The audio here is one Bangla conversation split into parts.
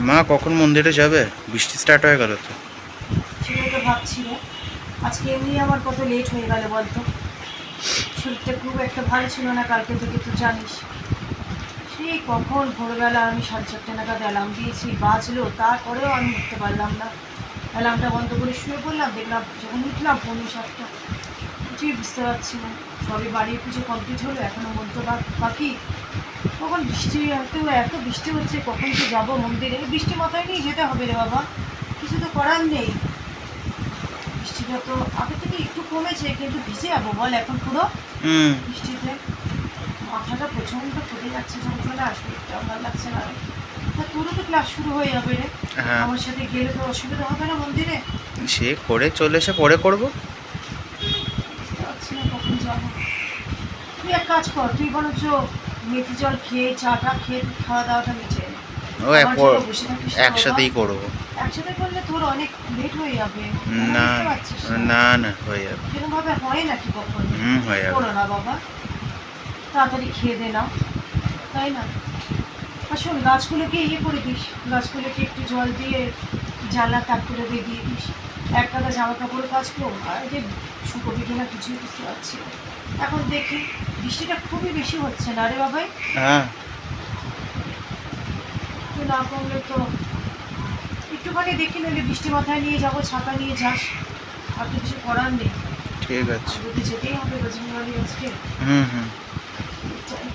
মা কখন মন্দিরে যাবে? বৃষ্টি স্টার্ট হয়ে গেল তো। সেটাই তো ভাবছি রে। আজকে এমনি আমার কত লেট হয়ে গেল বলতো। শরীরটা খুব একটা ভালো ছিল না কালকে থেকে, তো জানিস। সেই কখন ভোরবেলা আমি 4:30 নাগাদ অ্যালার্ম দিয়েছি, বাজলো, তারপরেও আমি উঠতে পারলাম না। অ্যালার্মটা বন্ধ করে শুয়ে পড়লাম, দেখলাম যখন উঠলাম 6:45। কিছুই বুঝতে পারছি না। সবে বাড়ির পুজো কমপ্লিট হলো, এখনও মন্ত্র বাকি। কখন বৃষ্টি, এত বৃষ্টি হচ্ছে, কখন কি যাবো মন্দিরে? বৃষ্টি মাথায় নিয়ে যেতে হবে রে বাবা, কিছু তো করার নেই। বৃষ্টিটা তো আগে থেকে একটু কমেছে, কিন্তু ভিজে যাবো বল এখন পুরো বৃষ্টিতে। মাথাটা প্রচণ্ড ফেটে যাচ্ছে, যখন চলে আসবে একটু আমার লাগছে না রে। তা তোরও তো ক্লাস শুরু হয়ে যাবে রে, হ্যাঁ, আমার সাথে গেলে তো অসুবিধা হবে না মন্দিরে? সে করে চলে এসে পরে করবো। বুঝতে পারছি না কখন যাবো। তুই এক কাজ কর, তুই বরঞ্চ মেথি জল খেয়ে চাটা খেয়ে তুই খাওয়া দাওয়াটা মিটিয়ে নে। ও আমার জন্য বসে থাকিস না বাবা। একসাথেই করবো। একসাথে করলে তোর অনেক লেট হয়ে যাবে, না বুঝতে পারছিস না? না না, হয়ে যাবে। সেরকমভাবে হয় নাকি কখন? হয়ে যাবে। করো না বাবা, তাড়াতাড়ি খেয়ে দে না, তাই না? আর শোন, গাছগুলোকে ইয়ে করে দিস, গাছগুলোকে একটু জল দিয়ে জানলা তাক করে দিয়ে দিস। এক কাদা জামা কাপড় কাচবো, আর যে শুকোবে কিনা কিছুই বুঝতে পারছি না। এখন দেখি বৃষ্টিটা খুবই বেশি হচ্ছে না রে বাবাই। হ্যাঁ, একটু না কমলে তো একটুখানি দেখি, নইলে বৃষ্টি মাথায় নিয়ে যাবো, ছাতা নিয়ে যাস। আর তো কিছু করার নেই, ঠিক আছে। আমাদের তো যেতেই হবে বজরংবাড়ি আজকে। হুম। যাই,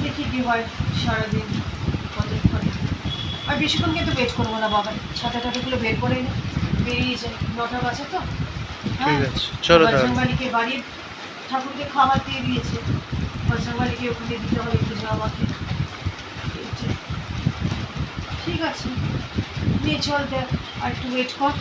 দেখি কি হয় সারাদিন কতক্ষণ। আর বেশিক্ষণ কিন্তু ওয়েট করবো না বাবা, ছাতা টাতাগুলো বের করে নে, বেরিয়ে যায়, 9টা বাজে তো। হ্যাঁ, ঠিক আছে, চলো তাহলে। বজরংবাড়িকে বাড়ির ঠাকুরকে খাবার দিয়ে দিয়েছে, বজরংবাড়িকে ওখানে দিতে হবে পুজো আমাকে। এই যে, ঠিক আছে, নিয়ে চল, দেখ আর একটু ওয়েট কর।